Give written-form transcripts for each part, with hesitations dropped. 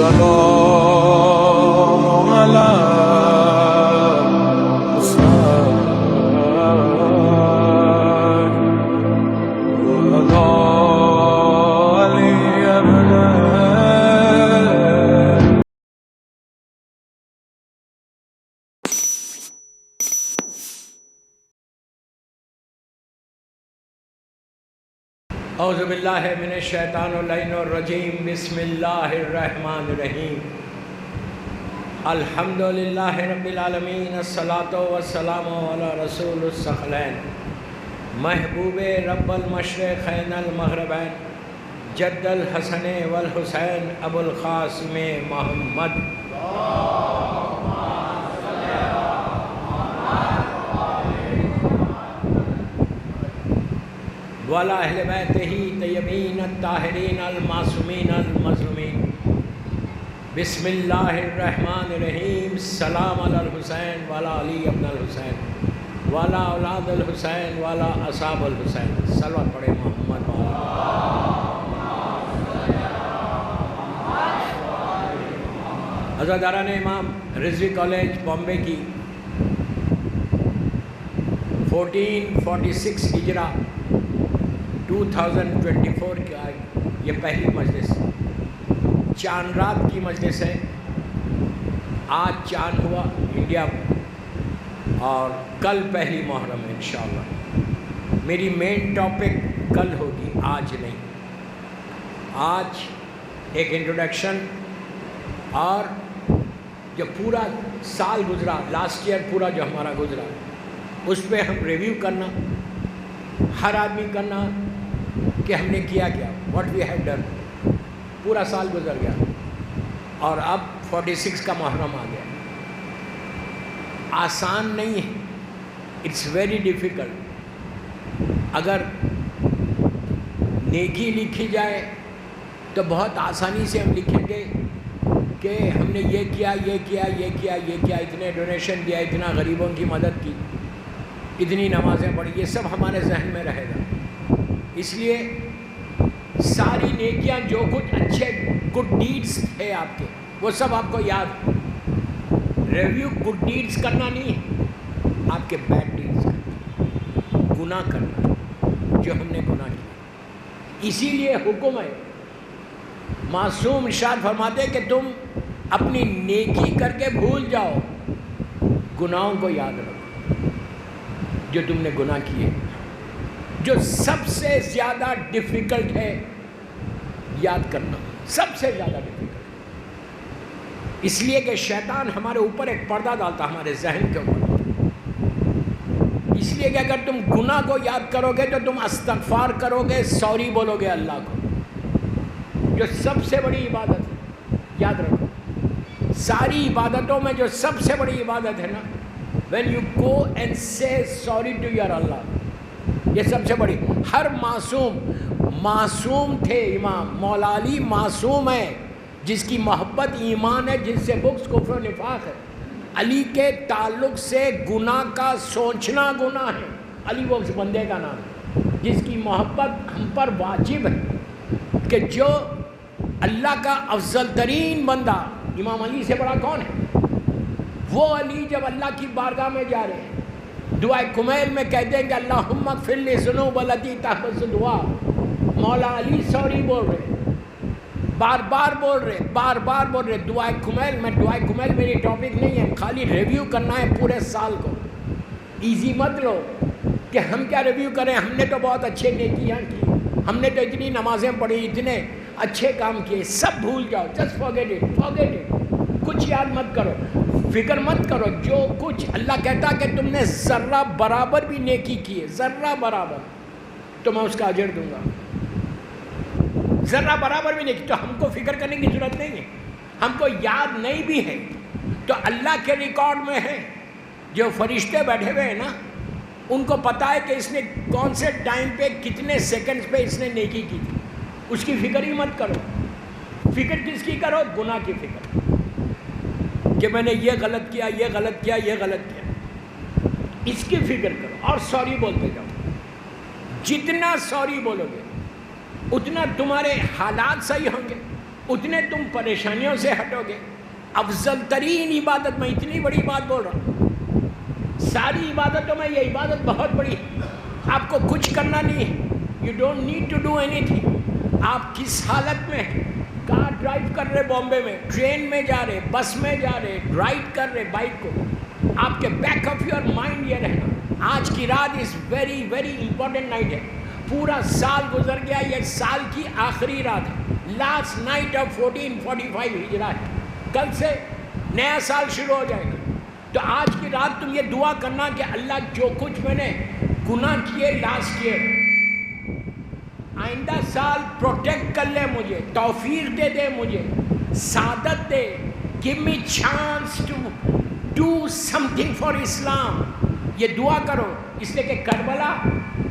السلام على اعوذ باللہ من الشیطان الرجیم بسم اللہ الرحمن الرحیم الحمدللہ رب العالمین الصلاۃ والسلام علی رسول الثقلین محبوب رب المشرقین المغربین جد الحسن والحسین ابو القاسم محمد والا اہل بیتہ طیبین الطاہرین المعصومین المظلومین بسم اللہ الرحمن الرحیم سلام علی الحسین والا علی ابن الحسین والا اولاد الحسین والا اصحاب الحسین صلوات پڑھے محمد عزاداران امام رضوی کالج بامبے کی 1446 ہجرہ 2024 کا یہ پہلی مجلس چاند رات کی مجلس ہے۔ آج چاند ہوا انڈیا اور کل پہلی محرم ہے انشاءاللہ۔ میری مین ٹاپک کل ہوگی، آج نہیں۔ آج ایک انٹروڈکشن اور جو پورا سال گزرا، لاسٹ ایئر پورا جو ہمارا گزرا، اس پہ ہم ریویو کرنا، ہر آدمی کرنا کہ ہم نے کیا کیا، واٹ وی ہیو ڈن۔ پورا سال گزر گیا اور اب 46 کا محرم آ گیا۔ آسان نہیں ہے، اٹس ویری ڈیفیکلٹ۔ اگر نیکی لکھی جائے تو بہت آسانی سے ہم لکھیں گے کہ ہم نے یہ کیا، یہ کیا، یہ کیا، یہ کیا، اتنے ڈونیشن دیا، اتنا غریبوں کی مدد کی، اتنی نمازیں پڑھی، یہ سب ہمارے ذہن میں رہے گا۔ اس لیے ساری نیکیاں جو کچھ اچھے گڈ ڈیڈز ہے آپ کے، وہ سب آپ کو یاد۔ ریویو گڈ ڈیڈز کرنا نہیں ہے، آپ کے بیڈ ڈیڈز کرنا، گناہ کرنا جو ہم نے گناہ کیا۔ اسی لیے حکم ہے، معصوم ارشاد فرماتے ہیں کہ تم اپنی نیکی کر کے بھول جاؤ، گناہوں کو یاد رکھو جو تم نے گناہ کیے۔ جو سب سے زیادہ ڈیفیکلٹ ہے یاد کرنا، سب سے زیادہ ڈیفیکلٹ، اس لیے کہ شیطان ہمارے اوپر ایک پردہ ڈالتا ہمارے ذہن کے اوپر۔ اس لیے کہ اگر تم گناہ کو یاد کرو گے تو تم استغفار کرو گے، سوری بولو گے اللہ کو، جو سب سے بڑی عبادت ہے۔ یاد رکھو، ساری عبادتوں میں جو سب سے بڑی عبادت ہے نا، when you go and say sorry to your Allah، یہ سب سے بڑی۔ ہر معصوم تھے، امام مولا علی معصوم ہے، جس کی محبت ایمان ہے، جن سے بغض کفر و نفاق ہے۔ علی کے تعلق سے گناہ کا سوچنا گناہ ہے۔ علی وہ بندے کا نام ہے جس کی محبت ہم پر واجب ہے، کہ جو اللہ کا افضل ترین بندہ، امام علی سے بڑا کون ہے؟ وہ علی جب اللہ کی بارگاہ میں جا رہے ہیں، دعائے کمیل میں کہتے ہیں کہ اللہم اغفر لی ذنوب التی تحبس دعا۔ مولا علی سوری بول رہے، بار بار بول رہے، بار بار بول رہے دعائے کمیل میں۔ دعائے کمیل میری ٹاپک نہیں ہے، خالی ریویو کرنا ہے پورے سال کو۔ ایزی مت لو کہ ہم کیا ریویو کریں، ہم نے تو بہت اچھے نیکیاں کی، ہم نے تو اتنی نمازیں پڑھی، اتنے اچھے کام کیے، سب بھول جاؤ۔ Just forget it, forget it. کچھ یاد مت کرو، فکر مت کرو۔ جو کچھ اللہ کہتا کہ تم نے ذرہ برابر بھی نیکی کی ہے، ذرہ برابر، تو میں اس کا اجر دوں گا۔ ذرہ برابر بھی نیکی، تو ہم کو فکر کرنے کی ضرورت نہیں ہے۔ ہم کو یاد نہیں بھی ہے تو اللہ کے ریکارڈ میں ہے۔ جو فرشتے بیٹھے ہوئے ہیں نا، ان کو پتا ہے کہ اس نے کون سے ٹائم پہ کتنے سیکنڈز پہ اس نے نیکی کی تھی۔ اس کی فکر ہی مت کرو۔ فکر کس کی کرو؟ گناہ کی فکر، کہ میں نے یہ غلط کیا، یہ غلط کیا، یہ غلط کیا، اس کی فکر کرو اور سوری بولتے جاؤ۔ جتنا سوری بولو گے اتنا تمہارے حالات صحیح ہوں گے، اتنے تم پریشانیوں سے ہٹو گے. افضل ترین عبادت، میں اتنی بڑی بات بول رہا ہوں، ساری عبادتوں میں یہ عبادت بہت بڑی ہے. آپ کو کچھ کرنا نہیں ہے، you don't need to do اینی تھنگ. آپ کس حالت میں کار ڈرائیو کر رہے بامبے میں، ٹرین میں جا رہے، بس میں جا رہے، رائڈ کر رہے بائک کو، آپ کے بیک آف یور مائنڈ یہ رہنا آج کی رات is very very important night ہے. پورا سال گزر گیا، یہ سال کی آخری رات ہے، لاسٹ نائٹ آف 1445 ہجرا ہے. کل سے نیا سال شروع ہو جائے گا. تو آج کی رات تم یہ دعا کرنا کہ اللہ جو کچھ میں نے گناہ کیے لاسٹ ایئر، آئندہ سال پروٹیکٹ کر لے، مجھے توفیق دے دے، مجھے سعادت دے. give me chance to do something for Islam. یہ دعا کرو، اس لیے کہ کربلا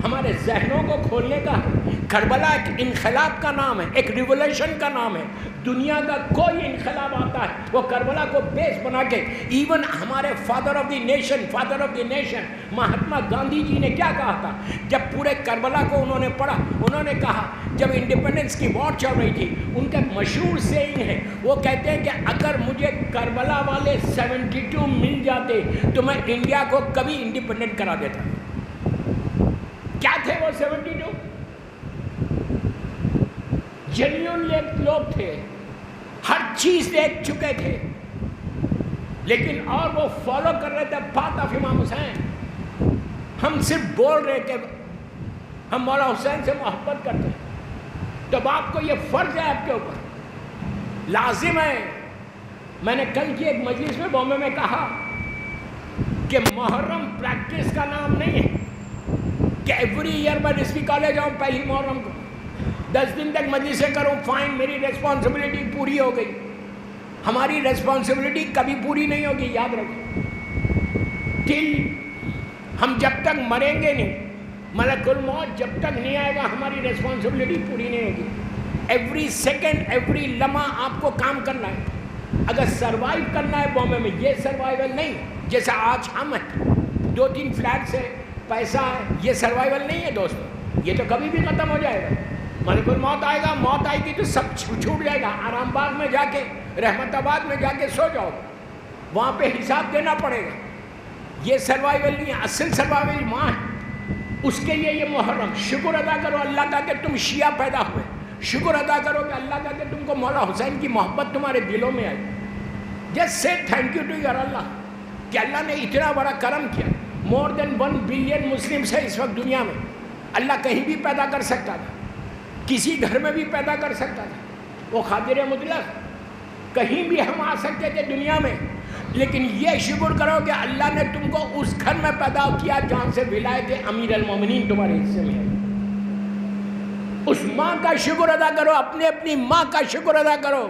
ہمارے ذہنوں کو کھولنے کا ہے. کربلا ایک انقلاب کا نام ہے، ایک ریولوشن کا نام ہے. دنیا کا کوئی انقلاب آتا ہے وہ کربلا کو بیس بنا کے. ایون ہمارے father of the nation Mahatma Gandhi ji نے کیا کہا تھا جب پورے کربلا کو انہوں نے پڑھا؟ انہوں نے کہا، جب انڈیپینڈنس کی وار چل رہی تھی، ان کا مشہور سیئنگ ہے، وہ کہتے ہیں کہ اگر مجھے کربلا والے 72 مل جاتے تو میں انڈیا کو کبھی انڈیپینڈنٹ کرا دیتا. کیا تھے وہ 72؟ جینیون لوگ تھے، ہر چیز دیکھ چکے تھے، لیکن اور وہ فالو کر رہے تھے بات آف امام حسین. ہم صرف بول رہے کہ ہم مولا حسین سے محبت کرتے ہیں. تو اب آپ کو یہ فرض ہے، آپ کے اوپر لازم ہے. میں نے کل کی ایک مجلس میں بامبے میں کہا کہ محرم پریکٹس کا نام نہیں ہے کہ ایوری ایئر میں رسوی کالج آؤں پہلی محرم کو 10 دن تک مجلسیں کروں، فائن، میری ریسپانسبلٹی پوری ہو گئی. ہماری ریسپانسبلٹی کبھی پوری نہیں ہوگی، یاد رکھو. ہم جب تک مریں گے نہیں، ملک الموت جب تک نہیں آئے گا، ہماری ریسپانسبلٹی پوری نہیں ہوگی. ایوری سیکنڈ، ایوری لمحہ آپ کو کام کرنا ہے. اگر سروائیو کرنا ہے بامبے میں، یہ سروائیول نہیں جیسا آج ہم ہیں، 2-3 فلیٹس ہے، پیسہ ہے، یہ سروائیول نہیں ہے دوستو. یہ تو کبھی بھی ختم ہو جائے گا. ملک الموت آئے گا، موت آئے گی تو سب چھوٹ جائے گا. آرام باغ میں جا کے، رحمت آباد میں جا کے سو جاؤ، وہاں پہ حساب دینا پڑے گا. یہ سروائیول نہیں ہے، اصل سروائیول ماں ہے. اس کے لیے یہ محرم، شکر ادا کرو اللہ کا کہ تم شیعہ پیدا ہوئے. شکر ادا کرو کہ اللہ کا کہ تم کو مولا حسین کی محبت تمہارے دلوں میں آئی. Just say thank you to your اللہ کہ اللہ نے اتنا بڑا کرم کیا. مور دین 1 بلین مسلمس ہے اس وقت دنیا میں. اللہ کہیں بھی پیدا کر سکتا تھا، کسی گھر میں بھی پیدا کر سکتا تھا. وہ قادر مطلق، کہیں بھی ہم آ سکتے تھے دنیا میں. لیکن یہ شکر کرو کہ اللہ نے تم کو اس گھر میں پیدا کیا جہاں سے ولایت امیر المومنین تمہارے حصے میں ہے. اس ماں کا شکر ادا کرو، اپنی ماں کا شکر ادا کرو.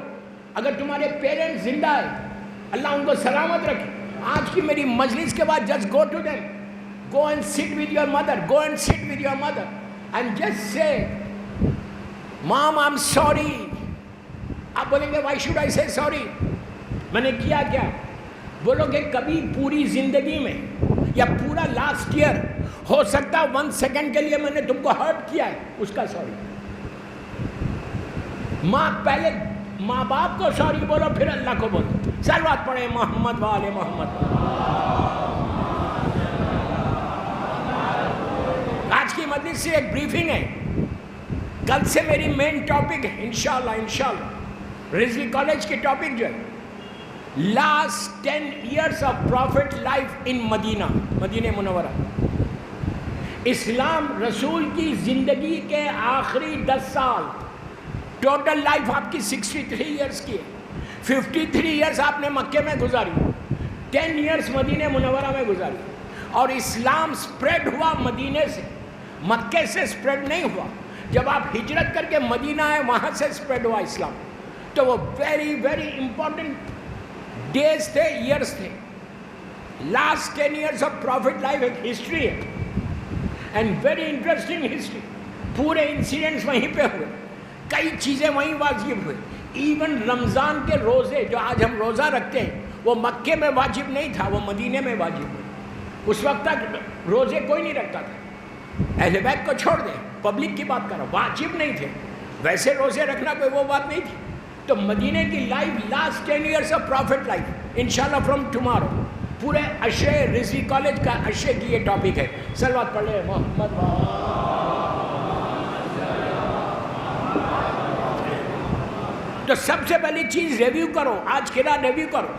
اگر تمہارے پیرنٹس زندہ ہیں، اللہ ان کو سلامت رکھے. آج کی میری مجلس کے بعد just go to them, go and sit with your mother, and just say mom I am sorry. آپ بولیں گے وائی شوڈ آئی سے سوری؟ میں نے کیا کیا؟ بولو کہ کبھی پوری زندگی میں یا پورا لاسٹ ایئر ہو سکتا 1 سیکنڈ کے لیے میں نے تم کو ہرٹ کیا ہے، اس کا سوری. پہلے ماں باپ کو سوری بولو، پھر اللہ کو بولو. صلوات پڑھیں محمد وآل محمد. آج کی مجلس سے ایک بریفنگ ہے. کل سے میری مین ٹاپک ہے انشاءاللہ رضوی کالج کی ٹاپک جو ہے last 10 years of prophet life in مدینہ منورہ. اسلام رسول کی زندگی کے آخری 10 سال. ٹوٹل لائف آپ کی 63 ایئرس کی ہے. 53 ایئرس آپ نے مکے میں گزاری، 10 ایئرس مدینہ منورہ میں گزاری. اور اسلام سپریڈ ہوا مدینے سے، مکے سے سپریڈ نہیں ہوا. جب آپ ہجرت کر کے مدینہ آئے وہاں سے سپریڈ ہوا اسلام. تو وہ ویری ویری امپورٹنٹ ڈیز تھے، ایئرس تھے. Last 10 years of prophet life ایک ہسٹری ہے اینڈ ویری انٹرسٹنگ ہسٹری. پورے انسیڈنٹس وہیں پہ ہوئے، کئی چیزیں وہیں واجب ہوئے. ایون رمضان کے روزے جو آج ہم روزہ رکھتے ہیں وہ مکے میں واجب نہیں تھا، وہ مدینے میں واجب ہوئے. اس وقت تک روزے کوئی نہیں رکھتا تھا. اہل بیت کو چھوڑ دیں، پبلک کی بات کر رہا ہوں، واجب نہیں تھے. ویسے روزے رکھنا کوئی وہ بات نہیں تھی. تو مدینے کی life last 10 years of prophet life انشاءاللہ فرام ٹمارو پورے عشرے رضوی کالج کا عشرے کی یہ ٹاپک ہے. صلوات پڑھ لیں محمد. تو سب سے پہلی چیز ریویو کرو, آج کی رات ریویو کرو.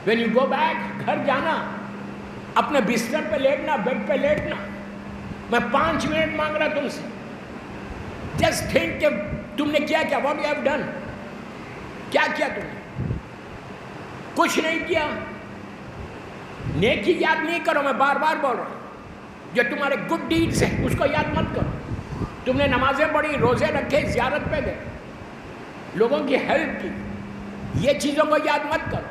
وین یو گو بیک, گھر جانا, اپنے بستر پہ لیٹنا, بیڈ پہ لیٹنا, میں 5 منٹ مانگ رہا تم سے. جسٹ تھنک کہ تم نے کیا کیا, واٹ یو ہیو ڈن, کیا کیا تم نے, کچھ نہیں کیا. نیکی یاد نہیں کرو, میں بار بار بول رہا ہوں, جو تمہارے گڈ ڈیڈز ہیں اس کو یاد مت کرو. تم نے نمازیں پڑھی, روزے رکھے, زیارت پہ گئے, لوگوں کی ہیلپ کی, یہ چیزوں کو یاد مت کرو.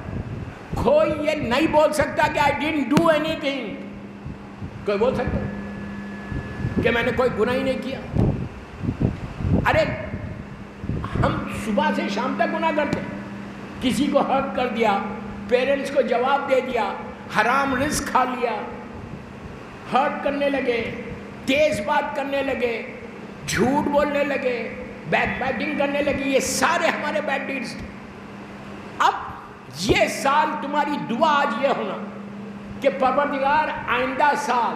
کوئی یہ نہیں بول سکتا کہ I didn't do anything. کوئی بول سکتا کہ میں نے کوئی گناہ ہی نہیں کیا؟ ارے ہم صبح سے شام تک گناہ کرتے, کسی کو ہرٹ کر دیا, پیرنٹس کو جواب دے دیا, حرام رزق کھا لیا, ہرٹ کرنے لگے, تیز بات کرنے لگے, جھوٹ بولنے لگے, بیک بیٹنگ کرنے لگی, یہ سارے ہمارے بیڈ ڈیڈز. اب یہ سال تمہاری دعا آج یہ ہونا کہ پروردگار آئندہ سال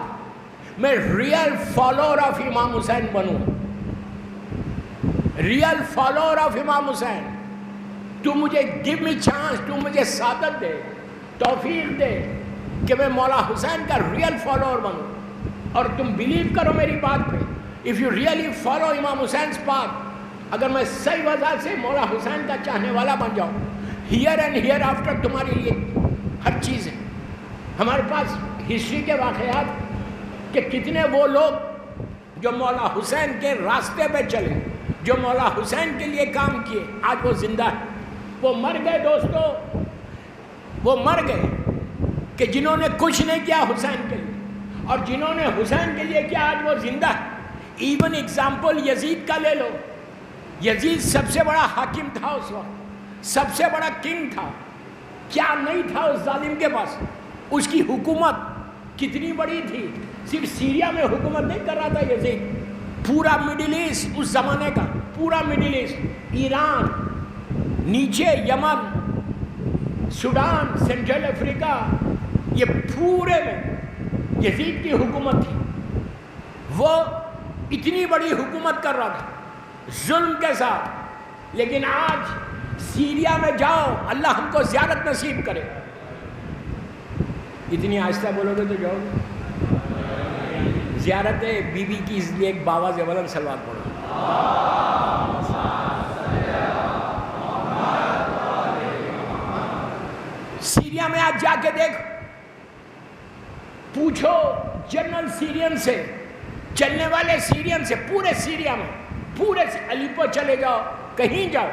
میں ریئل فالوور آف امام حسین بنوں, ریئل فالوور آف امام حسین. تو مجھے گیو می چانس, تو مجھے سعادت دے, توفیق دے کہ میں مولا حسین کا ریئل فالوور بنوں. اور تم بلیو کرو میری بات پہ, اف یو ریئلی فالو امام حسین's path, اگر میں صحیح وجہ سے مولا حسین کا چاہنے والا بن جاؤں, ہیئر اینڈ ہیئر آفٹر تمہارے لیے ہر چیز ہے. ہمارے پاس ہسٹری کے واقعات کہ کتنے وہ لوگ جو مولا حسین کے راستے پہ چلے, جو مولا حسین کے لیے کام کیے, آج وہ زندہ ہے. وہ مر گئے دوستو, وہ مر گئے کہ جنہوں نے کچھ نہیں کیا حسین کے لیے, اور جنہوں نے حسین کے لیے کیا آج وہ زندہ ہے. ایون ایگزامپل یزید کا لے لو. یزید سب سے بڑا حاکم تھا اس وقت, سب سے بڑا کنگ تھا. کیا نہیں تھا اس ظالم کے پاس. اس کی حکومت کتنی بڑی تھی, صرف سیریا میں حکومت نہیں کر رہا تھا یزید, پورا مڈل ایسٹ اس زمانے کا, پورا مڈل ایسٹ, ایران, نیچے یمن, سوڈان, سینٹرل افریقہ, یہ پورے میں یزید کی حکومت تھی. وہ اتنی بڑی حکومت کر رہا تھا ظلم کے ساتھ. لیکن آج سیریا میں جاؤ, اللہ ہم کو زیارت نصیب کرے. اتنی آہستہ بولو گے تو جاؤ گے. زیارت بی بی کی, اس لیے ایک باواز بلند صلوات پڑھو. سیریا میں آج جا کے دیکھ, پوچھو جنرل سیرین سے, چلنے والے سیرین سے, پورے سیریا میں, پورے الیپو چلے جاؤ, کہیں جاؤ,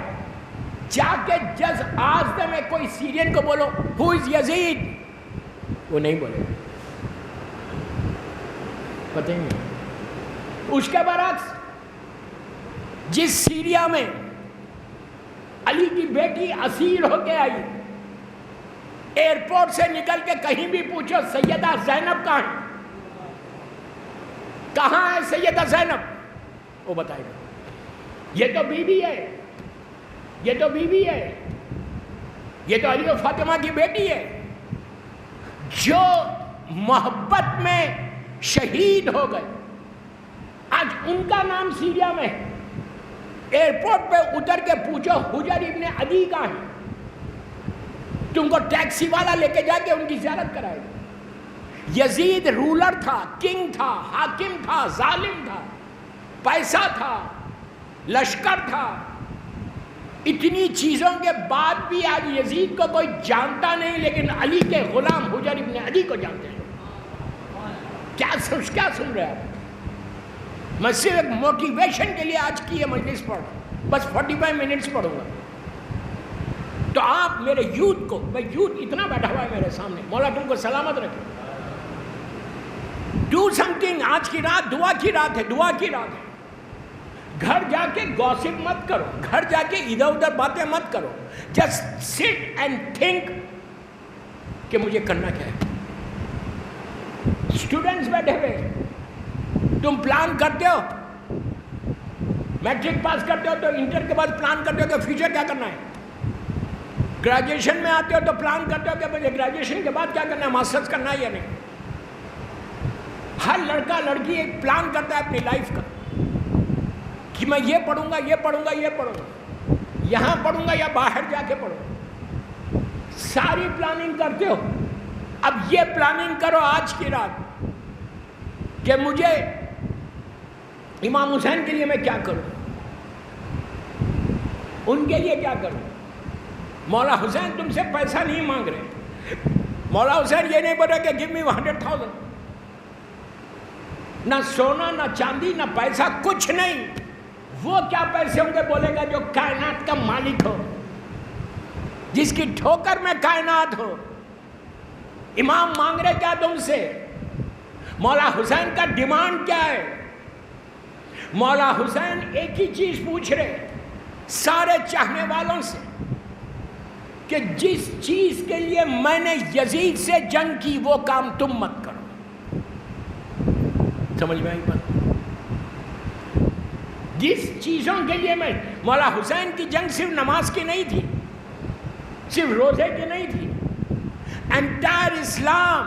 جا کے جس آج میں کوئی سیرین کو بولو ہو از یزید, وہ نہیں بولے, پتہ ہی نہیں. اس کے برعکس جس سیریا میں علی کی بیٹی اسیر ہو کے آئی, ایئرپورٹ سے نکل کے کہیں بھی پوچھو سیدہ زینب کہاں ہے, کہاں ہے سیدہ زینب, وہ بتائے گا. یہ تو بی بی ہے, یہ تو بی بی ہے, یہ تو علی و فاطمہ کی بیٹی ہے, جو محبت میں شہید ہو گئے. آج ان کا نام سیریا میں ہے. ایئرپورٹ پہ اتر کے پوچھو حجر ابن عدی کہاں ہے, تم کو ٹیکسی والا لے کے جا کے ان کی زیارت کرائے گا. یزید رولر تھا, کنگ تھا, حاکم تھا, ظالم تھا, پیسہ تھا, لشکر تھا. اتنی چیزوں کے بعد بھی آج یزید کو کوئی جانتا نہیں, لیکن علی کے غلام حجر ابن عدی کو جانتے ہیں. کیا سن رہے ہیں؟ میں صرف ایک موٹیویشن کے لیے آج کی یہ مجلس پڑھ رہا ہوں, بس 45 منٹس پڑھوں گا. تو آپ میرے یوتھ کو, میں یوتھ اتنا بیٹھا ہوا ہے میرے سامنے, مولا تم کو سلامت رکھے. Do some thing. آج کی رات دعا کی رات ہے, دعا کی رات ہے. گھر جا کے گوسپ مت کرو, گھر جا کے ادھر ادھر باتیں مت کرو. جسٹ سٹ اینڈ تھنک کہ مجھے کرنا کیا ہے. اسٹوڈنٹس بیٹھے ہوئے, تم پلان کرتے ہو میٹرک پاس کرتے ہو تو انٹر کے بعد پلان کرتے ہو کہ فیوچر کیا کرنا ہے. گریجویشن میں آتے ہو تو پلان کرتے ہو کہ مجھے گریجویشن کے بعد کیا کرنا ہے, ماسٹرز کرنا ہے یا نہیں. ہر لڑکا لڑکی ایک پلان کرتا ہے اپنی لائف کا کہ میں یہ پڑھوں گا, یہ پڑھوں گا, یہ پڑھوں گا, یہاں پڑھوں گا یا باہر جا کے پڑھوں گا. ساری پلاننگ کرتے ہو. اب یہ پلاننگ کرو آج کی رات کہ مجھے امام حسین کے لیے میں کیا کروں, ان کے لیے کیا کروں. مولا حسین تم سے پیسہ نہیں مانگ رہے. مولا حسین یہ نہیں بول رہے کہ گیو می 100,000. نہ سونا, نہ چاندی, نہ پیسہ, کچھ نہیں. وہ کیا پیسے ہوں گے بولے گا جو کائنات کا مالک ہو, جس کی ٹھوکر میں کائنات ہو. امام مانگ رہے کیا تم سے؟ مولا حسین کا ڈیمانڈ کیا ہے؟ مولا حسین ایک ہی چیز پوچھ رہے سارے چاہنے والوں سے کہ جس چیز کے لیے میں نے یزید سے جنگ کی وہ کام تم مت کرو. سمجھ میں آئی بات؟ جس چیزوں کے لیے میں, مولا حسین کی جنگ صرف نماز کی نہیں تھی, صرف روزے کی نہیں تھی. انٹائر اسلام,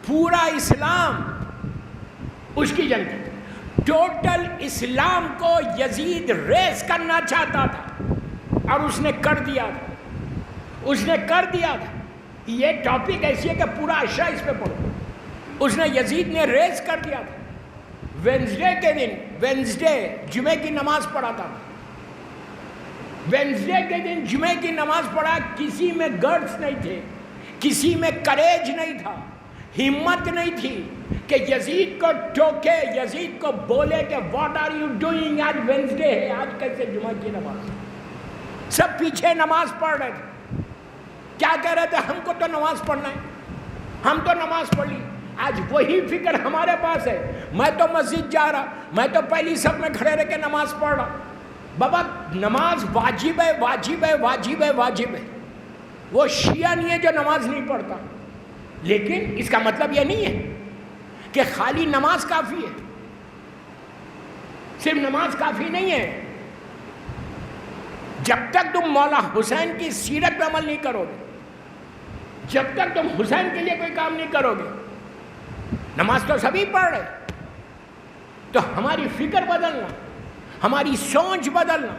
پورا اسلام اس کی جنگ تھی. ٹوٹل اسلام کو یزید ریس کرنا چاہتا تھا اور اس نے کر دیا تھا. اس نے کر دیا تھا. یہ ٹاپک ایسی ہے کہ پورا عشاء اس پہ پڑھو. اس نے, یزید نے ریس کر دیا تھا. وینسڈے کے دن, وینسڈے جمعے کی نماز پڑھاتا تھا. وینسڈے کے دن جمعے کی نماز پڑھا. کسی میں گرڈس نہیں تھے, کسی میں کریج نہیں تھا, ہمت نہیں تھی کہ یزید کو ٹوکے, یزید کو بولے کہ واٹ آر یو ڈوئنگ, آج وینسڈے ہے, آج کیسے جمعہ کی نماز. سب پیچھے نماز پڑھ رہے تھے. کیا کہہ رہے تھے؟ ہم کو تو نماز پڑھنا ہے, ہم تو نماز پڑھ لی. آج وہی فکر ہمارے پاس ہے. میں تو مسجد جا رہا, میں تو پہلی صف میں کھڑے رہ کے نماز پڑھ رہا. بابا نماز واجب ہے, واجب ہے, واجب ہے, واجب ہے. وہ شیعہ نہیں ہے جو نماز نہیں پڑھتا. لیکن اس کا مطلب یہ نہیں ہے کہ خالی نماز کافی ہے. صرف نماز کافی نہیں ہے. جب تک تم مولا حسین کی سیرت پہ عمل نہیں کرو گے, جب تک تم حسین کے لیے کوئی کام نہیں کرو گے, نماز تو سبھی پڑھ رہے, تو ہماری فکر بدلنا, ہماری سوچ بدلنا,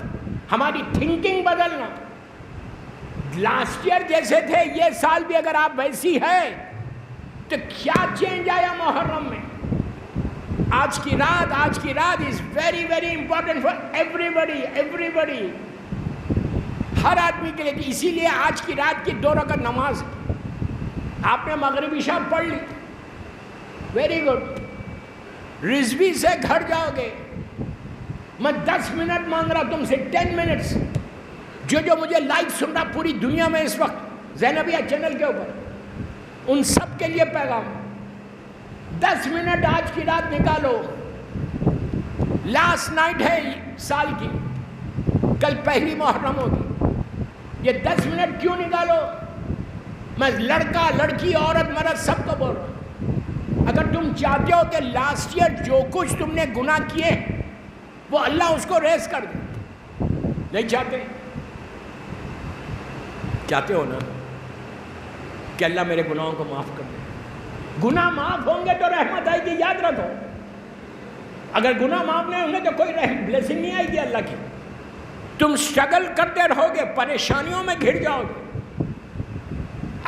ہماری تھنکنگ بدلنا. لاسٹ ایئر جیسے تھے یہ سال بھی اگر آپ ویسی ہے تو کیا چینج آیا محرم میں. آج کی رات is very very important for everybody, everybody. ہر آدمی کے لیے. اسی لیے آج کی رات کی 2 رکعت نماز ہے. آپ نے مغرب عشاء پڑھ لی, ویری گڈ. رضوی سے گھر جاؤ گے, میں 10 منٹ مانگ رہا تم سے, 10 منٹس. جو مجھے لائیو سن رہا پوری دنیا میں اس وقت زینبیہ چینل کے اوپر, ان سب کے لیے پیغام. 10 منٹ آج کی رات نکالو. لاسٹ نائٹ ہے سال کی, کل پہلی محرم ہوگی. یہ 10 منٹ کیوں نکالو؟ میں لڑکا, لڑکی, عورت, مرد سب کو بول رہا ہوں. اگر تم چاہتے ہو کہ لاسٹ ایئر جو کچھ تم نے گناہ کیے وہ اللہ اس کو ریز کر دے, نہیں چاہتے؟ چاہتے ہو نا کہ اللہ میرے گناہوں کو معاف کر دے. گناہ معاف ہوں گے تو رحمت آئے گی, یاد رکھو. اگر گناہ معاف نہیں ہوں گے تو کوئی بلیسنگ نہیں آئے گی اللہ کی. تم سٹرگل کرتے رہو گے, پریشانیوں میں گھر جاؤ گے.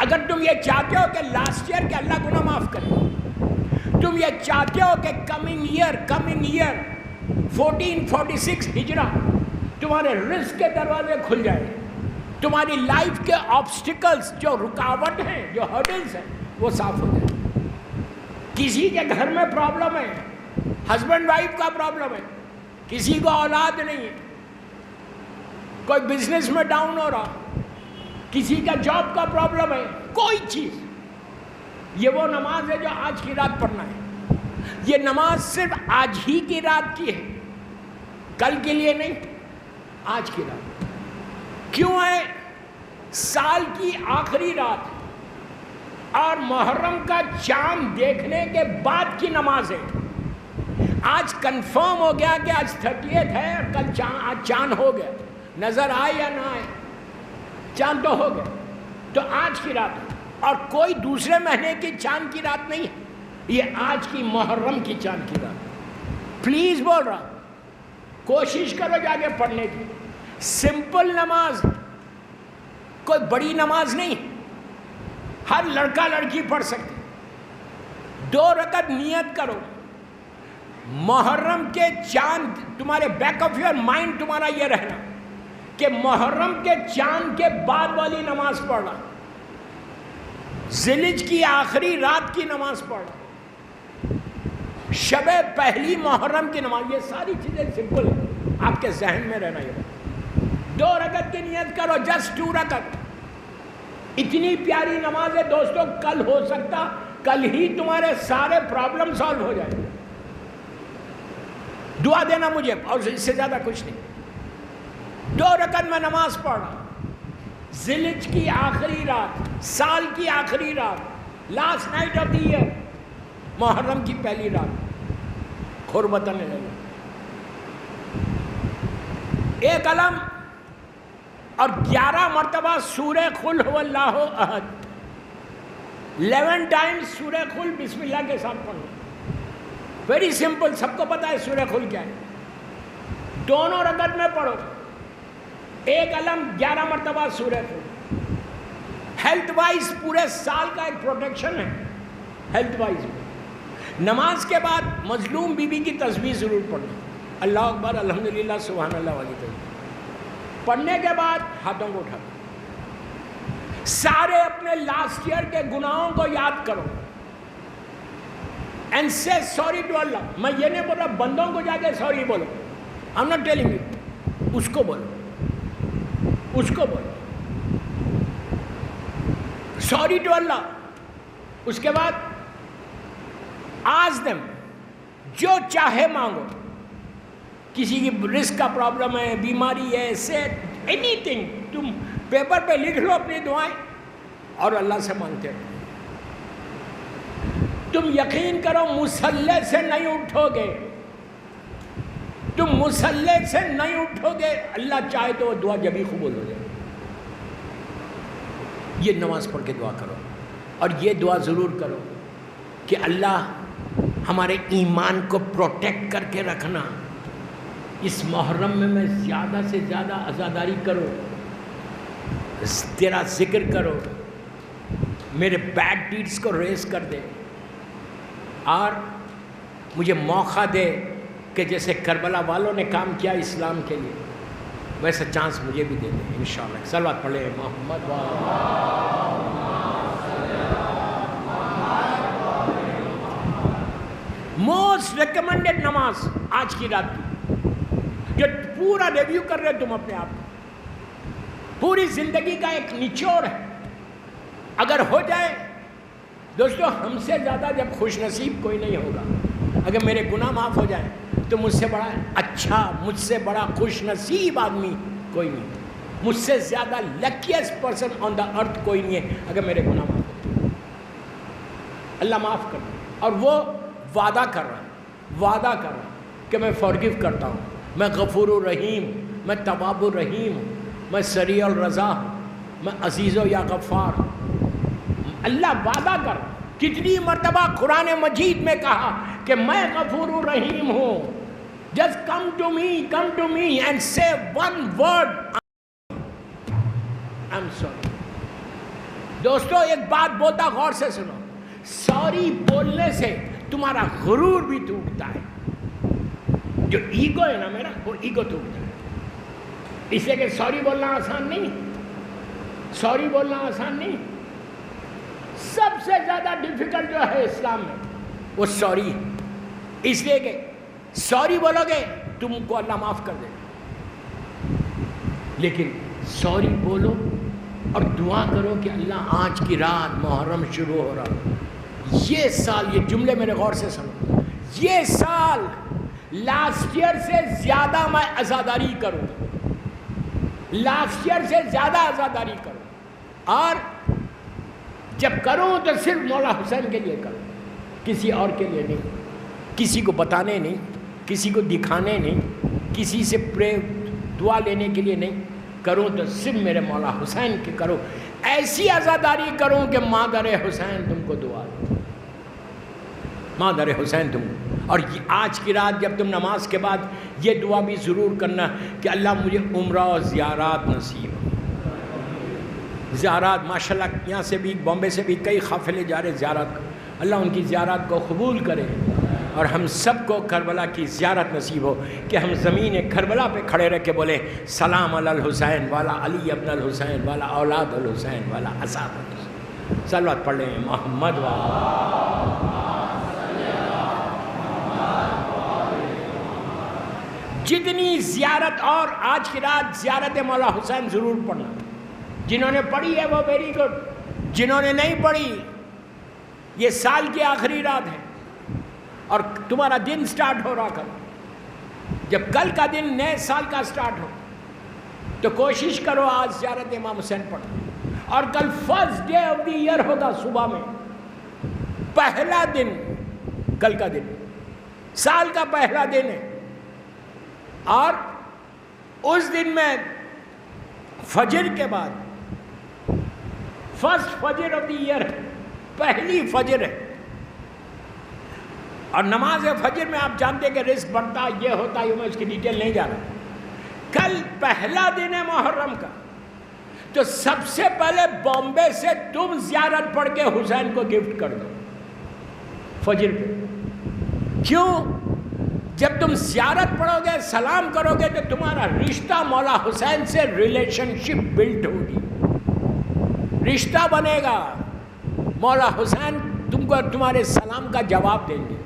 اگر تم یہ چاہتے ہو کہ لاسٹ ایئر کہ اللہ گناہ معاف کرے, تم یہ چاہتے ہو کہ کمنگ ایئر 1446 ہجرہ تمہارے رزق کے دروازے کھل جائے, تمہاری لائف کے آبسٹیکلز جو رکاوٹ ہیں, جو ہرڈلز ہیں, وہ صاف ہو جائے. کسی کے گھر میں پرابلم ہے, ہسبینڈ وائف کا پرابلم ہے, کسی کو اولاد نہیں ہے, کوئی بزنس میں ڈاؤن ہو رہا, کسی کا جاب کا پرابلم ہے, کوئی چیز, یہ وہ نماز ہے جو آج کی رات پڑھنا ہے. یہ نماز صرف آج ہی کی رات کی ہے, کل کے لیے نہیں, آج کی رات. کیوں ہے؟ سال کی آخری رات اور محرم کا چاند دیکھنے کے بعد کی نماز ہے. آج کنفرم ہو گیا کہ آج 30th ہے، کل آج چاند ہو گیا، نظر آئے یا نہ آئے، چاند تو ہو گیا، تو آج کی رات، اور کوئی دوسرے مہینے کی چاند کی رات نہیں ہے، یہ آج کی محرم کی چاند کی رات۔ پلیز بول رہا، کوشش کرو جا کے پڑھنے کی، سمپل نماز، کوئی بڑی نماز نہیں، ہر لڑکا لڑکی پڑھ سکتے، 2 رکعت نیت کرو، محرم کے چاند، تمہارے بیک آف یور مائنڈ تمہارا یہ رہنا کہ محرم کے چاند کے بعد والی نماز پڑھنا، ذیلحج کی آخری رات کی نماز پڑھنا، شب پہلی محرم کی نماز، یہ ساری چیزیں سمپل ہیں، آپ کے ذہن میں رہنا یہ، 2 رکعت کی نیت کرو، جسٹ 2 رکعت، اتنی پیاری نماز ہے دوستو، کل ہو سکتا کل ہی تمہارے سارے پرابلم سالو ہو جائیں، دعا دینا مجھے، اور اس سے زیادہ کچھ نہیں، 2 رکعت میں نماز پڑھ رہا، ذیلحج کی آخری رات، سال کی آخری رات، last night of the year, محرم کی پہلی رات، قربتاً للہ، ایک علم اور 11 مرتبہ سورہ قل هو اللہ احد، 11 ٹائمز سورہ قل بسم اللہ کے ساتھ پڑھنا، ویری سمپل، سب کو پتا ہے سورہ قل کیا ہے، دونوں رکعت میں پڑھو، ایک علم 11 مرتبہ سورہ قل، ہیلتھ وائز پورے سال کا ایک پروٹیکشن ہے، ہیلتھ وائز، نماز کے بعد مظلوم بی بی کی تسبیح ضرور پڑھنا، اللہ اکبر الحمدللہ سبحان اللہ والی تسبیح، پڑھنے کے بعد ہاتھوں کو اٹھا، سارے اپنے لاسٹ ایئر کے گناہوں کو یاد کرو، and say sorry to Allah، میں یہ نہیں بول رہا بندوں کو جا کے سوری بولو، I'm not telling you، اس کو بولو، اس کو بولو sorry to Allah، اس کے بعد ask them، جو چاہے مانگو، کسی کی رزق کا پرابلم ہے، بیماری ہے، صحت، اینی تھنگ، تم پیپر پہ لکھ لو اپنی دعائیں اور اللہ سے مانگتے رہو، تم یقین کرو مصلی سے نہیں اٹھو گے، تم مصلی سے نہیں اٹھو گے، اللہ چاہے تو وہ دعا جبھی قبول ہو جائے، یہ نماز پڑھ کے دعا کرو، اور یہ دعا ضرور کرو کہ اللہ ہمارے ایمان کو پروٹیکٹ کر کے رکھنا، اس محرم میں زیادہ سے زیادہ عزاداری کرو، تیرا ذکر کرو، میرے بیڈ ڈیڈز کو ریز کر دے، اور مجھے موقع دے کہ جیسے کربلا والوں نے کام کیا اسلام کے لیے، ویسا چانس مجھے بھی دے دے انشاءاللہ۔ صلوات پڑھیں محمد موسٹ ریکمنڈڈ نماز آج کی رات کی، جو پورا ریویو کر رہے تم اپنے آپ کو، پوری زندگی کا ایک نچوڑ ہے، اگر ہو جائے دوستو، ہم سے زیادہ جب خوش نصیب کوئی نہیں ہوگا، اگر میرے گناہ معاف ہو جائیں تو مجھ سے بڑا اچھا، مجھ سے بڑا خوش نصیب آدمی کوئی نہیں، مجھ سے زیادہ لکیسٹ پرسن آن دا ارتھ کوئی نہیں ہے اگر میرے گناہ معاف ہو جائیں، اللہ معاف کر دے، اور وہ وعدہ کر رہا ہے کہ میں فارگیو کرتا ہوں، میں غفور الرحیم، میں تواب الرحیم ہوں، میں سریع الرضا ہوں، میں عزیز و یا غفار ہوں، اللہ وعدہ کر، کتنی مرتبہ قرآن مجید میں کہا کہ میں غفور الرحیم ہوں، just come to me and say one word، I'm sorry۔ دوستو ایک بات بولتا غور سے سنو، سوری بولنے سے تمہارا غرور بھی ٹوٹتا ہے، جو ایگو ہے نا میرا، وہ ایگو ٹوٹتا ہے، اس لیے کہ سوری بولنا آسان نہیں، سوری بولنا آسان نہیں، سب سے زیادہ ڈیفیکلٹ جو ہے اسلام میں وہ سوری ہے، اس لیے کہ سوری بولو گے تم کو اللہ معاف کر دے، لیکن سوری بولو اور دعا کرو کہ اللہ آج کی رات محرم شروع ہو رہا، یہ سال، یہ جملے میرے غور سے سنو، یہ سال لاسٹ ایئر سے زیادہ میں عزاداری کروں، لاسٹ ایئر سے زیادہ عزاداری کروں، اور جب کروں تو صرف مولا حسین کے لیے کروں، کسی اور کے لیے نہیں، کسی کو بتانے نہیں, کسی کو دکھانے نہیں, کسی سے دعا لینے کے لیے نہیں, کروں تو صرف میرے مولا حسین کی کروں. ایسی عزاداری کروں کہ مادر حسین تم کو دعا دے, مادر حسین تم کو. اور آج کی رات جب تم نماز کے بعد یہ دعا بھی ضرور کرنا کہ اللہ مجھے عمرہ اور زیارات نصیب ہو. زیارات ماشاءاللہ یہاں سے بھی, بامبے سے بھی کئی قافلے جا رہے زیارت کو. اللہ ان کی زیارت کو قبول کرے اور ہم سب کو کربلا کی زیارت نصیب ہو کہ ہم زمین کربلا پہ کھڑے رہ کے بولیں سلام علی الحسین والا علی ابن الحسین والا اولاد الحسین والا اصحاب الحسین. صلوات پڑھ لیں محمد والا. جتنی زیارت, اور آج کی رات زیارت مولا حسین ضرور پڑھنا. جنہوں نے پڑھی ہے وہ ویری گڈ, جنہوں نے نہیں پڑھی یہ سال کی آخری رات ہے اور تمہارا دن سٹارٹ ہو رہا. جب کل کا دن نئے سال کا سٹارٹ ہو تو کوشش کرو آج زیارت امام حسین پڑھو. اور کل first day of the year ہوگا, صبح میں پہلا دن, کل کا دن سال کا پہلا دن ہے. اور اس دن میں فجر کے بعد فرسٹ فجر آف دی ایئر ہے, پہلی فجر ہے. اور نماز فجر میں آپ جانتے ہیں کہ رزق بڑھتا یہ ہوتا ہے, میں اس کی ڈیٹیل نہیں جا رہا. کل پہلا دن ہے محرم کا, تو سب سے پہلے بامبے سے تم زیارت پڑھ کے حسین کو گفٹ کر دو فجر پہ. کیوں؟ جب تم زیارت پڑھو گے, سلام کرو گے, تو تمہارا رشتہ مولا حسین سے ریلیشن شپ بلڈ ہوگی, رشتہ بنے گا. مولا حسین تم کو تمہارے سلام کا جواب دیں گے.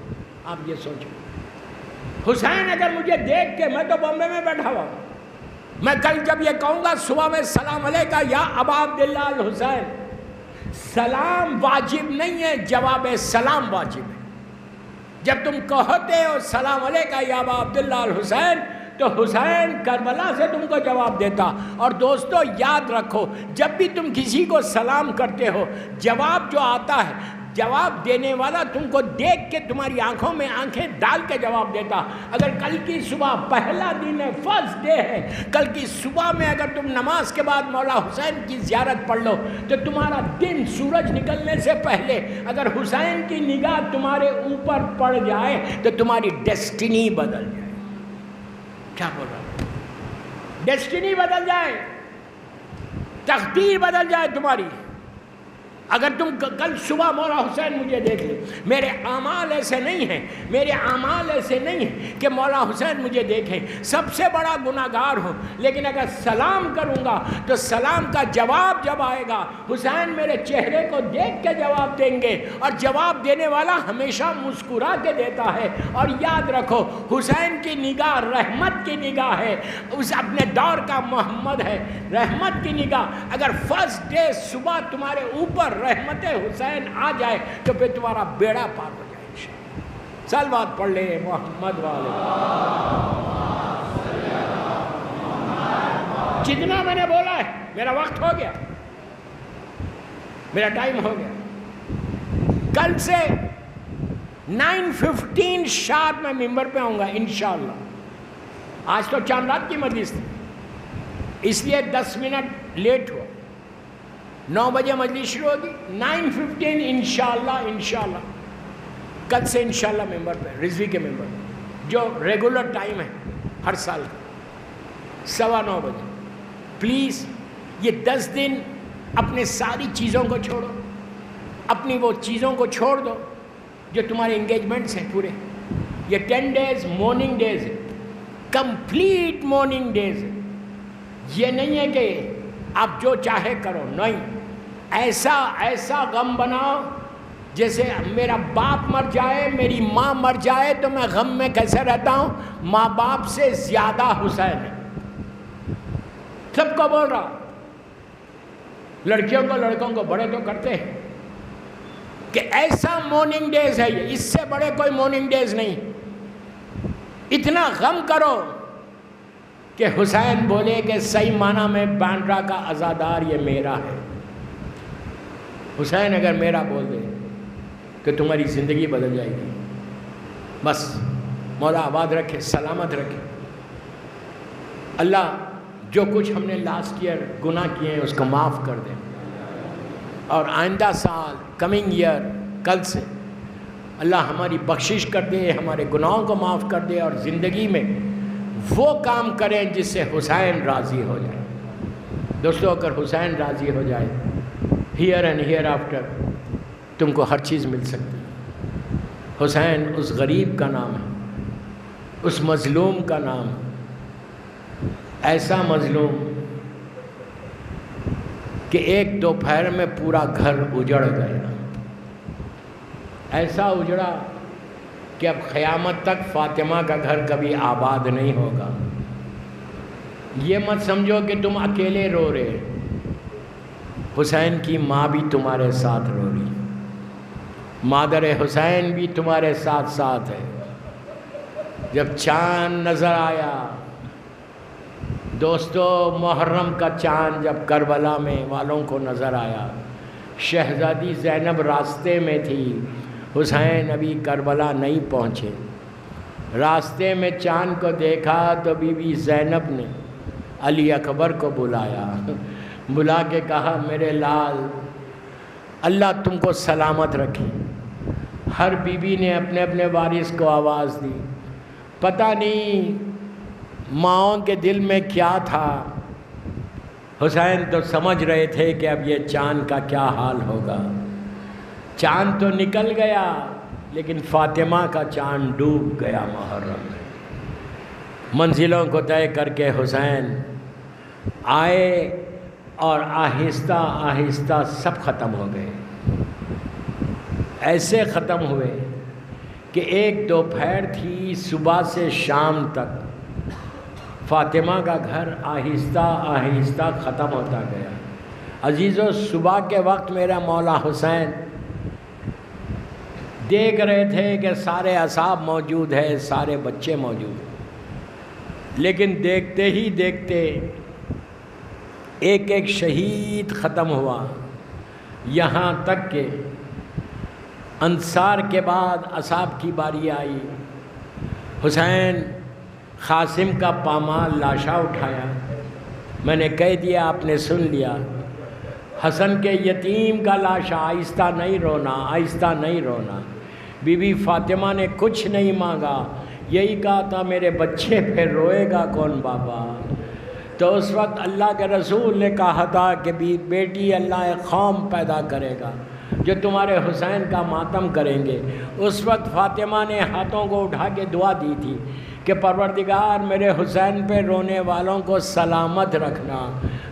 آپ یہ سوچو, حسین اگر مجھے دیکھ کے, میں تو بامبے میں بیٹھا ہوا, میں کل جب یہ کہوں گا صبح میں سلام علیکہ یا ابا عبداللہ الحسین, سلام واجب نہیں ہے, جواب سلام واجب ہے. جب تم کہتے ہو سلام علیکہ یا ابا عبداللہ الحسین, تو حسین کربلا سے تم کو جواب دیتا. اور دوستو یاد رکھو, جب بھی تم کسی کو سلام کرتے ہو, جواب جو آتا ہے, جواب دینے والا تم کو دیکھ کے تمہاری آنکھوں میں آنکھیں ڈال کے جواب دیتا. اگر کل کی صبح پہلا دن ہے, فرسٹ ڈے ہے, کل کی صبح میں اگر تم نماز کے بعد مولا حسین کی زیارت پڑھ لو, تو تمہارا دن سورج نکلنے سے پہلے اگر حسین کی نگاہ تمہارے اوپر پڑ جائے تو تمہاری ڈیسٹینی بدل جائے. کیا بول رہا ہوں؟ ڈیسٹینی بدل جائے, تقدیر بدل جائے تمہاری. اگر تم کل صبح مولا حسین مجھے دیکھ لے, میرے اعمال ایسے نہیں ہیں, میرے اعمال ایسے نہیں ہیں کہ مولا حسین مجھے دیکھیں, سب سے بڑا گناہگار ہوں, لیکن اگر سلام کروں گا تو سلام کا جواب جب آئے گا, حسین میرے چہرے کو دیکھ کے جواب دیں گے. اور جواب دینے والا ہمیشہ مسکرا کے دیتا ہے. اور یاد رکھو, حسین کی نگاہ رحمت کی نگاہ ہے, اس اپنے دور کا محمد ہے, رحمت کی نگاہ. اگر فرسٹ ڈے صبح تمہارے اوپر رحمت حسین آ جائے تو پھر تمہارا بیڑا پار ہو جائے. صلوات پڑھ لے محمد والے. جتنا میں نے بولا ہے, میرا وقت ہو گیا, میرا ٹائم ہو گیا. کل سے 9:15 شارپ میں ممبر پہ آؤں گا انشاءاللہ. آج تو چاند رات کی مجلس تھی, اس لیے 10 منٹ لیٹ ہوا. 9 بجے مجلس شروع ہوگی, 9:15 انشاءاللہ کل سے انشاءاللہ ممبر پہ, رضوی کے ممبر پہ, جو ریگولر ٹائم ہے ہر سال کا 9:15 بجے. پلیز یہ 10 دن اپنے ساری چیزوں کو چھوڑو, اپنی وہ چیزوں کو چھوڑ دو جو تمہارے انگیجمنٹس ہیں پورے. یہ 10 ڈیز مارننگ ڈیز ہے, کمپلیٹ مارننگ ڈیز ہے. یہ نہیں ہے کہ آپ جو چاہے کرو, نہیں. ایسا غم بناؤ جیسے میرا باپ مر جائے, میری ماں مر جائے تو میں غم میں کیسے رہتا ہوں, ماں باپ سے زیادہ حسین ہے. سب کو بول رہا, لڑکیوں کو لڑکوں کو, بڑے تو کرتے ہیں کہ ایسا مارننگ ڈیز ہے یہ, اس سے بڑے کوئی مارننگ ڈیز نہیں. اتنا غم کرو کہ حسین بولے کہ صحیح معنی میں بانڈرا کا عزادار یہ میرا ہے. حسین اگر میرا بول دے کہ تمہاری زندگی بدل جائے گی. بس مولا آباد رکھے، سلامت رکھے۔ اللہ جو کچھ ہم نے لاسٹ ایئر گناہ کیے ہیں اس کو معاف کر دے، اور آئندہ سال کمنگ ایئر کل سے اللہ ہماری بخشش کر دے، ہمارے گناہوں کو معاف کر دے، اور زندگی میں وہ کام کریں جس سے حسین راضی ہو جائے۔ دوستو اگر حسین راضی ہو جائے، ہیئر اینڈ ہیئر آفٹر تم کو ہر چیز مل سکتی ہے۔ حسین اس غریب کا نام ہے، اس مظلوم کا نام، ایسا مظلوم کہ ایک دوپہر میں پورا گھر اجڑ گیا، ایسا اجڑا کہ اب قیامت تک فاطمہ کا گھر کبھی آباد نہیں ہوگا۔ یہ مت سمجھو کہ تم اکیلے رو رہے، حسین کی ماں بھی تمہارے ساتھ رو رہی، مادر حسین بھی تمہارے ساتھ ساتھ ہے۔ جب چاند نظر آیا، دوستو محرم کا چاند جب کربلا میں والوں کو نظر آیا، شہزادی زینب راستے میں تھی، حسین ابھی کربلا نہیں پہنچے، راستے میں چاند کو دیکھا تو بی بی زینب نے علی اکبر کو بلایا، بلا کے کہا میرے لال اللہ تم کو سلامت رکھے۔ ہر بیوی نے اپنے اپنے وارث کو آواز دی، پتہ نہیں ماؤں کے دل میں کیا تھا، حسین تو سمجھ رہے تھے کہ اب یہ چاند کا کیا حال ہوگا۔ چاند تو نکل گیا لیکن فاطمہ کا چاند ڈوب گیا محرم میں۔ منزلوں کو طے کر کے حسین آئے اور آہستہ آہستہ سب ختم ہو گئے، ایسے ختم ہوئے کہ ایک دوپہر تھی، صبح سے شام تک فاطمہ کا گھر آہستہ آہستہ ختم ہوتا گیا۔ عزیزو صبح کے وقت میرا مولا حسین دیکھ رہے تھے کہ سارے اصحاب موجود ہیں، سارے بچے موجود ہیں، لیکن دیکھتے ہی دیکھتے ایک ایک شہید ختم ہوا، یہاں تک کہ انصار کے بعد اصحاب کی باری آئی۔ حسین قاسم کا پامال لاشا اٹھایا، میں نے کہہ دیا آپ نے سن لیا، حسن کے یتیم کا لاشا، آہستہ نہیں رونا، آہستہ نہیں رونا۔ بی بی فاطمہ نے کچھ نہیں مانگا، یہی کہا تھا میرے بچے پہ روئے گا کون بابا؟ تو اس وقت اللہ کے رسول نے کہا تھا کہ بیٹی اللہ ایک قوم پیدا کرے گا جو تمہارے حسین کا ماتم کریں گے۔ اس وقت فاطمہ نے ہاتھوں کو اٹھا کے دعا دی تھی کہ پروردگار میرے حسین پہ رونے والوں کو سلامت رکھنا۔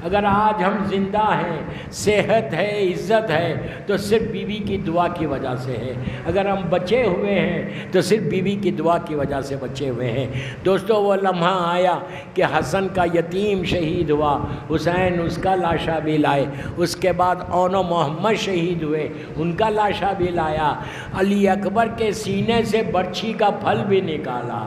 اگر آج ہم زندہ ہیں، صحت ہے، عزت ہے تو صرف بیوی کی دعا کی وجہ سے ہے، اگر ہم بچے ہوئے ہیں تو صرف بیوی کی دعا کی وجہ سے بچے ہوئے ہیں۔ دوستو وہ لمحہ آیا کہ حسن کا یتیم شہید ہوا، حسین اس کا لاشا بھی لائے، اس کے بعد اون و محمد شہید ہوئے، ان کا لاشا بھی لایا، علی اکبر کے سینے سے برچھی کا پھل بھی نکالا،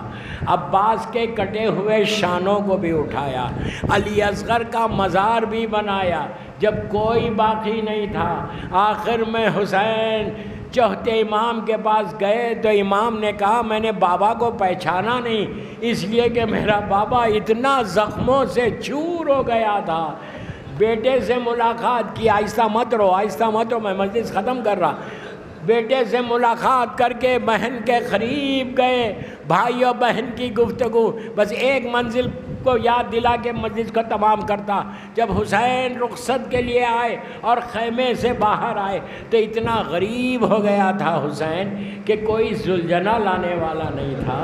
عباس کے کٹے ہوئے شانوں کو بھی اٹھایا، علی اصغر کا مزار بھی بنایا۔ جب کوئی باقی نہیں تھا، آخر میں حسین چوتھے امام کے پاس گئے تو امام نے کہا میں نے بابا کو پہچانا نہیں، اس لیے کہ میرا بابا اتنا زخموں سے چور ہو گیا تھا۔ بیٹے سے ملاقات کی، آہستہ مت رو، آہستہ مت رو، میں مجلس ختم کر رہا۔ بیٹے سے ملاقات کر کے بہن کے قریب گئے، بھائی اور بہن کی گفتگو، بس ایک منزل کو یاد دلا کے مجلس کو تمام کرتا۔ جب حسین رخصت کے لیے آئے اور خیمے سے باہر آئے تو اتنا غریب ہو گیا تھا حسین کہ کوئی زلجنا لانے والا نہیں تھا۔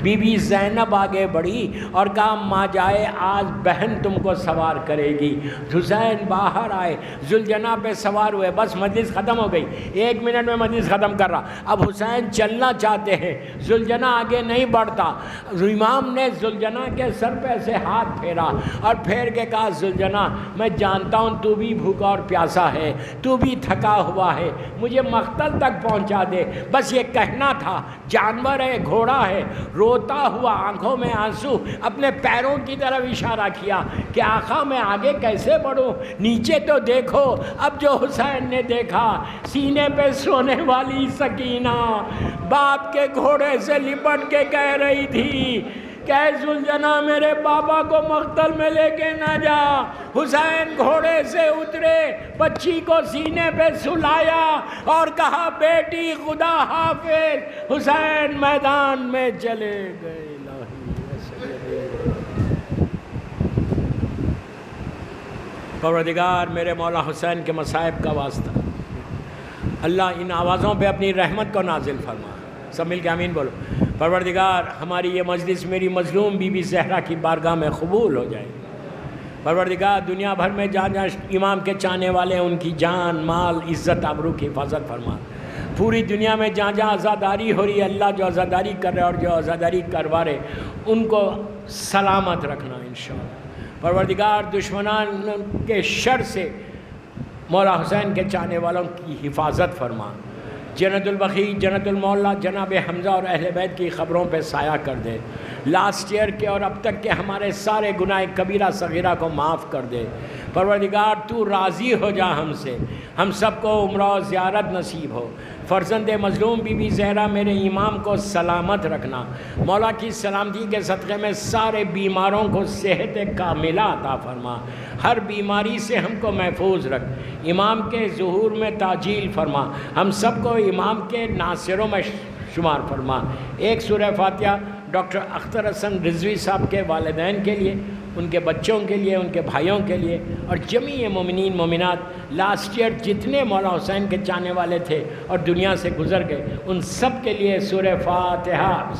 بی بی زینب آگے بڑھی اور کہا ماں جائے آج بہن تم کو سوار کرے گی۔ حسین باہر آئے، زلجنا پہ سوار ہوئے، بس مجلس ختم ہو گئی، 1 منٹ میں مجلس ختم کر رہا۔ اب حسین چلنا چاہتے ہیں، زلجنا آگے نہیں بڑھتا، امام نے زلجنا کے سر پہ سے ہاتھ پھیرا اور پھیر کے کہا زلجنا میں جانتا ہوں تو بھی بھوکا اور پیاسا ہے، تو بھی تھکا ہوا ہے، مجھے مقتل تک پہنچا دے، بس یہ کہنا تھا۔ جانور ہے، گھوڑا ہے، روتا ہوا آنکھوں میں آنسو اپنے پیروں کی طرف اشارہ کیا کہ آقا میں آگے کیسے بڑھوں، نیچے تو دیکھو۔ اب جو حسین نے دیکھا سینے پہ سونے والی سکینہ باپ کے گھوڑے سے لپٹ کے کہہ رہی تھی کہ زلجنا میرے بابا کو مقتل میں لے کے نہ جا۔ حسین گھوڑے سے اترے، بچی کو سینے پہ سلایا اور کہا بیٹی خدا حافظ۔ حسین میدان میں چلے گئے۔ پروردگار میرے مولا حسین کے مصائب کا واسطہ اللہ ان آوازوں پہ اپنی رحمت کو نازل فرما۔ سب مل کے آمین بولو۔ پروردگار ہماری یہ مجلس میری مظلوم بی بی زہرا کی بارگاہ میں قبول ہو جائے۔ پروردگار دنیا بھر میں جہاں جہاں امام کے چاہنے والے ہیں ان کی جان مال عزت آبرو کی حفاظت فرما۔ پوری دنیا میں جہاں جہاں عزاداری ہو رہی ہے اللہ جو عزاداری کر رہے اور جو عزاداری کروا رہے ان کو سلامت رکھنا انشاءاللہ۔ پروردگار دشمنان کے شر سے مولا حسین کے چاہنے والوں کی حفاظت فرما۔ جنت البقیع، جنت المولا، جناب حمزہ اور اہل بیت کی خبروں پہ سایہ کر دے۔ لاسٹ ایئر کے اور اب تک کے ہمارے سارے گناہ کبیرہ صغیرہ کو معاف کر دے۔ پروردگار تو راضی ہو جا ہم سے، ہم سب کو عمرہ و زیارت نصیب ہو۔ فرزند مظلوم بی بی زہرا میرے امام کو سلامت رکھنا۔ مولا کی سلامتی کے صدقے میں سارے بیماروں کو صحت کاملہ عطا فرما۔ ہر بیماری سے ہم کو محفوظ رکھ۔ امام کے ظہور میں تعجیل فرما۔ ہم سب کو امام کے ناصروں میں شمار فرما۔ ایک سورہ فاتحہ ڈاکٹر اختر حسن رضوی صاحب کے والدین کے لیے، ان کے بچوں کے لیے، ان کے بھائیوں کے لیے اور جمیع مومنین مومنات لاسٹ ایئر جتنے مولا حسین کے چاہنے والے تھے اور دنیا سے گزر گئے ان سب کے لیے سورہ فاتحہ۔